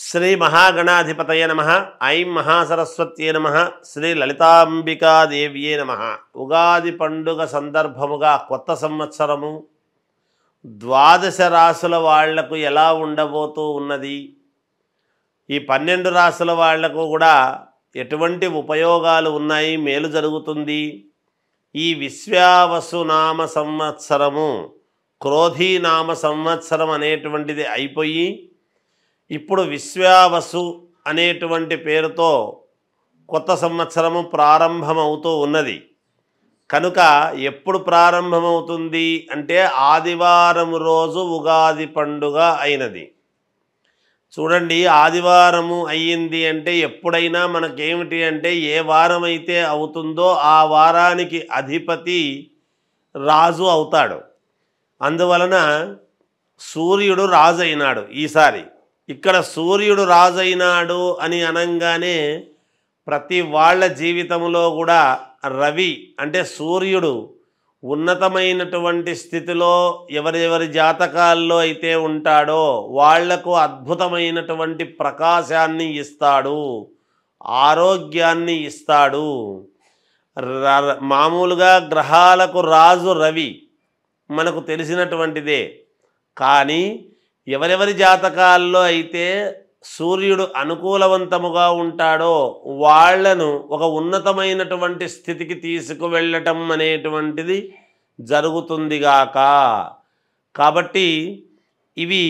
శ్రీ మహాగణాధిపతయ నమః. ఐం మహాసరస్వత్యే నమః. శ్రీ లలితాంబికాదేవ్యే నమః. ఉగాది పండుగ సందర్భముగా కొత్త సంవత్సరము ద్వాదశ రాశుల వాళ్లకు ఎలా ఉండబోతూ ఉన్నది, ఈ 12 రాశుల వాళ్లకు కూడా ఎటువంటి ఉపయోగాలు ఉన్నాయి, మేలు జరుగుతుంది. ఈ విశ్వావసునామ సంవత్సరము క్రోధీనామ సంవత్సరం అనేటువంటిది అయిపోయి ఇప్పుడు విశ్వావసు అనేటువంటి పేరుతో కొత్త సంవత్సరము ప్రారంభమవుతూ ఉన్నది. కనుక ఎప్పుడు ప్రారంభమవుతుంది అంటే ఆదివారం రోజు ఉగాది పండుగ అయినది. చూడండి, ఆదివారము అయ్యింది అంటే ఎప్పుడైనా మనకేమిటి అంటే ఏ వారం అయితే అవుతుందో ఆ వారానికి అధిపతి రాజు అవుతాడు. అందువలన సూర్యుడు రాజు అయినాడు. ఈసారి ఇక్కడ సూర్యుడు రాజైనాడు అని అనంగానే ప్రతి వాళ్ళ జీవితంలో కూడా రవి అంటే సూర్యుడు ఉన్నతమైనటువంటి స్థితిలో ఎవరెవరి జాతకాల్లో అయితే ఉంటాడో వాళ్లకు అద్భుతమైనటువంటి ప్రకాశాన్ని ఇస్తాడు, ఆరోగ్యాన్ని ఇస్తాడు. మామూలుగా గ్రహాలకు రాజు రవి మనకు తెలిసినటువంటిదే. కానీ ఎవరెవరి జాతకాల్లో అయితే సూర్యుడు అనుకూలవంతముగా ఉంటాడో వాళ్లను ఒక ఉన్నతమైనటువంటి స్థితికి తీసుకువెళ్ళటం అనేటువంటిది జరుగుతుందిగాక. కాబట్టి ఇవి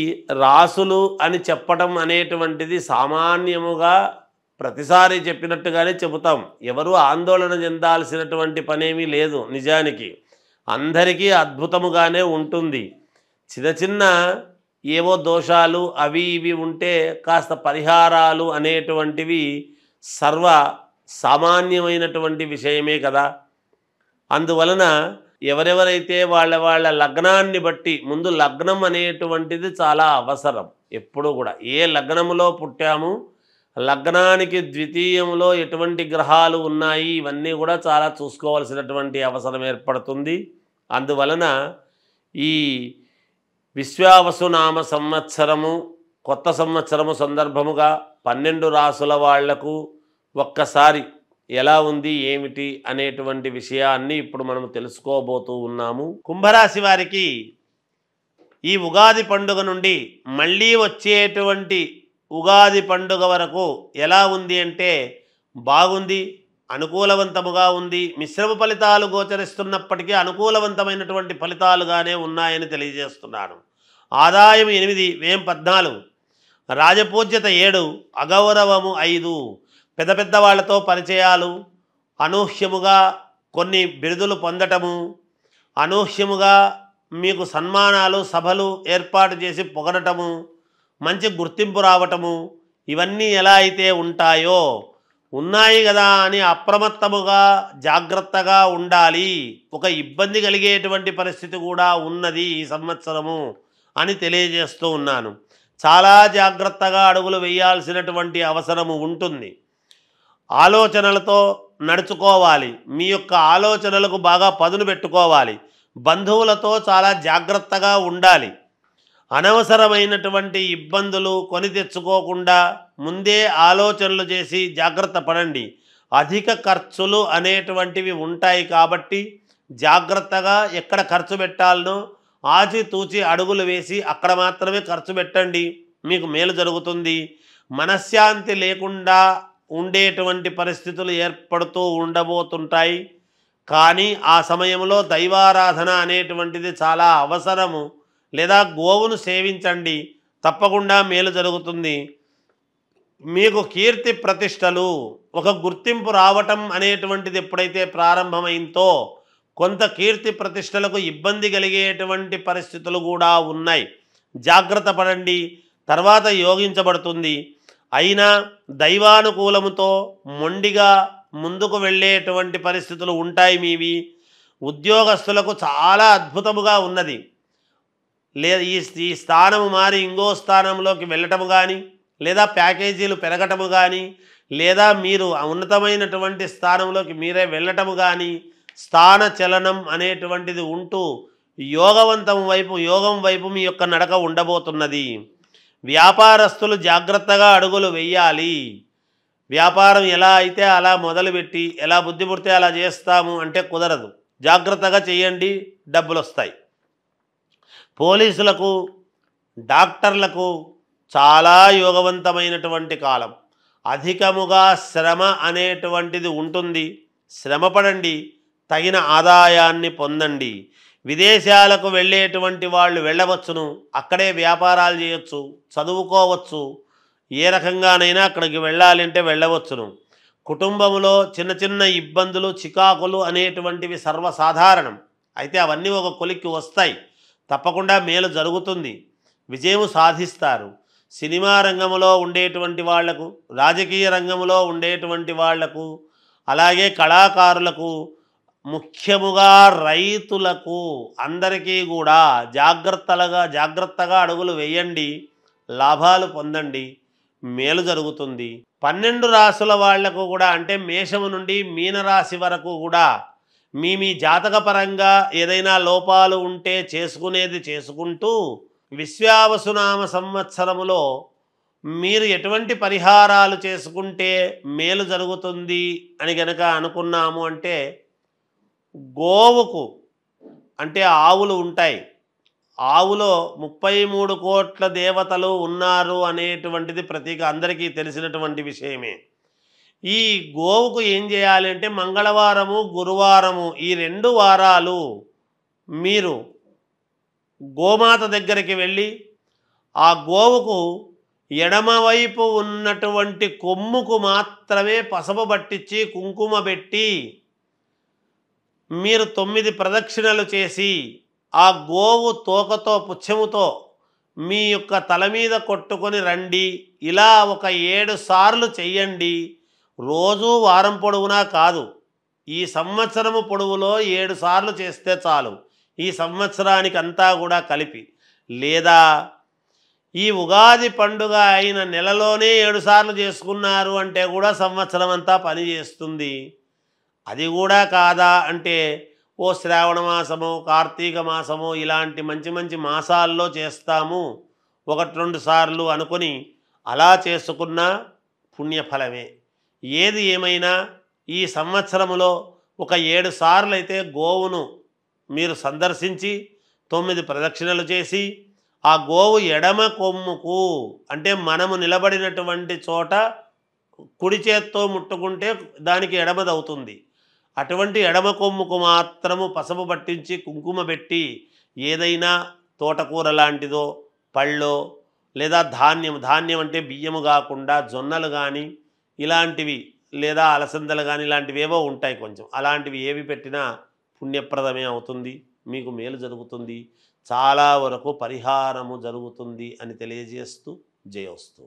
రాసులు అని చెప్పటం అనేటువంటిది సామాన్యముగా ప్రతిసారి చెప్పినట్టుగానే చెబుతాం. ఎవరు ఆందోళన చెందాల్సినటువంటి పనేమీ లేదు. నిజానికి అందరికీ అద్భుతముగానే ఉంటుంది. చిన్న చిన్న ఏవో దోషాలు అవి ఇవి ఉంటే కాస్త పరిహారాలు అనేటువంటివి సర్వ సామాన్యమైనటువంటి విషయమే కదా. అందువలన ఎవరెవరైతే వాళ్ళ లగ్నాన్ని బట్టి, ముందు లగ్నం అనేటువంటిది చాలా అవసరం. ఎప్పుడు కూడా ఏ లగ్నములో పుట్టాము, లగ్నానికి ద్వితీయంలో ఎటువంటి గ్రహాలు ఉన్నాయి, ఇవన్నీ కూడా చాలా చూసుకోవాల్సినటువంటి అవసరం ఏర్పడుతుంది. అందువలన ఈ విశ్వావసునామ సంవత్సరము కొత్త సంవత్సరము సందర్భముగా 12 రాసుల వాళ్లకు ఒక్కసారి ఎలా ఉంది ఏమిటి అనేటువంటి విషయాన్ని ఇప్పుడు మనం తెలుసుకోబోతూ ఉన్నాము. కుంభరాశి వారికి ఈ ఉగాది పండుగ నుండి మళ్ళీ వచ్చేటువంటి ఉగాది పండుగ వరకు ఎలా ఉంది అంటే బాగుంది, అనుకూలవంతముగా ఉంది. మిశ్రమ ఫలితాలు గోచరిస్తున్నప్పటికీ అనుకూలవంతమైనటువంటి ఫలితాలుగానే ఉన్నాయని తెలియజేస్తున్నాను. ఆదాయం 8, వ్యయం 14, రాజపూజ్యత 7, అగౌరవము 5. పెద్ద పెద్ద వాళ్లతో పరిచయాలు, అనూహ్యముగా కొన్ని బిరుదులు పొందటము, అనూహ్యముగా మీకు సన్మానాలు సభలు ఏర్పాటు చేసి పొగడటము, మంచి గుర్తింపు రావటము, ఇవన్నీ ఎలా అయితే ఉంటాయో ఉన్నాయి కదా అని అప్రమత్తముగా జాగ్రత్తగా ఉండాలి. ఒక ఇబ్బంది కలిగేటువంటి పరిస్థితి కూడా ఉన్నది ఈ సంవత్సరము అని తెలియజేస్తూ ఉన్నాను. చాలా జాగ్రత్తగా అడుగులు వేయాల్సినటువంటి అవసరము ఉంటుంది. ఆలోచనలతో నడుచుకోవాలి. మీ యొక్క ఆలోచనలకు బాగా పదును పెట్టుకోవాలి. బంధువులతో చాలా జాగ్రత్తగా ఉండాలి. అనవసరమైనటువంటి ఇబ్బందులు కొని తెచ్చుకోకుండా ముందే ఆలోచనలు చేసి జాగ్రత్త పడండి. అధిక ఖర్చులు అనేటువంటివి ఉంటాయి కాబట్టి జాగ్రత్తగా ఎక్కడ ఖర్చు పెట్టాలనో ఆచితూచి అడుగులు వేసి అక్కడ మాత్రమే ఖర్చు పెట్టండి, మీకు మేలు జరుగుతుంది. మనశ్శాంతి లేకుండా ఉండేటువంటి పరిస్థితులు ఏర్పడుతూ ఉండబోతుంటాయి. కానీ ఆ సమయంలో దైవారాధన అనేటువంటిది చాలా అవసరము. లేదా గోవును సేవించండి, తప్పకుండా మేలు జరుగుతుంది. మీకు కీర్తి ప్రతిష్టలు, ఒక గుర్తింపు రావటం అనేటువంటిది ఎప్పుడైతే ప్రారంభమైందో కొంత కీర్తి ప్రతిష్టలకు ఇబ్బంది కలిగేటువంటి పరిస్థితులు కూడా ఉన్నాయి. జాగ్రత్త పడండి, తర్వాత యోగించబడుతుంది. అయినా దైవానుకూలముతో మొండిగా ముందుకు వెళ్ళేటువంటి పరిస్థితులు ఉంటాయి మీవి. ఉద్యోగస్తులకు చాలా అద్భుతముగా ఉన్నది. లేదా ఈ స్థానము మారి ఇంకో స్థానంలోకి వెళ్ళటము కానీ, లేదా ప్యాకేజీలు పెరగటము కానీ, లేదా మీరు ఉన్నతమైనటువంటి స్థానంలోకి మీరే వెళ్ళటము కానీ, స్థాన చలనం అనేటువంటిది ఉంటూ యోగం వైపు మీ యొక్క నడక ఉండబోతున్నది. వ్యాపారస్తులు జాగ్రత్తగా అడుగులు వేయాలి. వ్యాపారం ఎలా అయితే అలా మొదలుపెట్టి ఎలా బుద్ధి పుడితే అలా చేస్తాము అంటే కుదరదు. జాగ్రత్తగా చేయండి, డబ్బులు వస్తాయి. పోలీసులకు, డాక్టర్లకు చాలా యోగవంతమైనటువంటి కాలం. అధికముగా శ్రమ అనేటువంటిది ఉంటుంది. శ్రమపడండి, తగిన ఆదాయాన్ని పొందండి. విదేశాలకు వెళ్ళేటువంటి వాళ్ళు వెళ్ళవచ్చును, అక్కడే వ్యాపారాలు చేయొచ్చు, చదువుకోవచ్చు, ఏ రకంగానైనా అక్కడికి వెళ్ళాలంటే వెళ్ళవచ్చును. కుటుంబంలో చిన్న చిన్న ఇబ్బందులు, చికాకులు అనేటువంటివి సర్వసాధారణం. అయితే అవన్నీ ఒక కొలిక్కి వస్తాయి. తప్పకుండా మేలు జరుగుతుంది, విజయం సాధిస్తారు. సినిమా రంగంలో ఉండేటువంటి వాళ్లకు, రాజకీయ రంగంలో ఉండేటువంటి వాళ్లకు, అలాగే కళాకారులకు, ముఖ్యముగా రైతులకు అందరికీ కూడా జాగ్రత్తగా అడుగులు వేయండి, లాభాలు పొందండి, మేలు జరుగుతుంది. 12 రాశుల వాళ్లకు కూడా అంటే మేషము నుండి మీనరాశి వరకు కూడా మీ జాతకపరంగా ఏదైనా లోపాలు ఉంటే చేసుకునేది చేసుకుంటూ విశ్వావసునామ సంవత్సరములో మీరు ఎటువంటి పరిహారాలు చేసుకుంటే మేలు జరుగుతుంది అని గనక అనుకున్నాము అంటే, గోవుకు అంటే ఆవులు ఉంటాయి, ఆవులో 33 కోట్ల దేవతలు ఉన్నారు అనేటువంటిది ప్రతీక అందరికీ తెలిసినటువంటి విషయమే. ఈ గోవుకు ఏం చేయాలి అంటే మంగళవారము, గురువారము ఈ 2 వారాలు మీరు గోమాత దగ్గరికి వెళ్ళి ఆ గోవుకు ఎడమవైపు ఉన్నటువంటి కొమ్ముకు మాత్రమే పసుపు పట్టించి కుంకుమ పెట్టి మీరు 9 ప్రదక్షిణలు చేసి ఆ గోవు తోకతో పుచ్చముతో మీ యొక్క తల మీద కొట్టుకొని రండి. ఇలా ఒక 7 సార్లు చెయ్యండి. రోజు వారం పొడవునా కాదు, ఈ సంవత్సరము పొడవులో 7 సార్లు చేస్తే చాలు, ఈ సంవత్సరానికి అంతా కూడా కలిపి. లేదా ఈ ఉగాది పండుగ అయిన నెలలోనే 7 సార్లు చేసుకున్నారు అంటే కూడా సంవత్సరం అంతా పని చేస్తుంది. అది కూడా కాదా అంటే ఓ శ్రావణ మాసమో, కార్తీక మాసమో ఇలాంటి మంచి మంచి మాసాల్లో చేస్తాము 1-2 సార్లు అనుకొని అలా చేసుకున్న పుణ్యఫలమే. ఏది ఏమైనా ఈ సంవత్సరములో ఒక 7 సార్లు అయితే గోవును మీరు సందర్శించి 9 ప్రదక్షిణలు చేసి ఆ గోవు ఎడమ కొమ్ముకు అంటే మనము నిలబడినటువంటి చోట కుడి చేత్తో ముట్టుకుంటే దానికి ఎడమదవుతుంది, అటువంటి ఎడమ కొమ్ముకు మాత్రము పసుపు పట్టించి కుంకుమ పెట్టి ఏదైనా తోటకూర లాంటిదో, పళ్ళో, లేదా ధాన్యం అంటే బియ్యము కాకుండా జొన్నలు కానీ ఇలాంటివి, లేదా అలసందలు కానీ ఇలాంటివి ఏవో ఉంటాయి కొంచెం, అలాంటివి ఏవి పెట్టినా పుణ్యప్రదమే అవుతుంది, మీకు మేలు జరుగుతుంది, చాలా వరకు పరిహారము జరుగుతుంది అని తెలియజేస్తూ జయోస్తు.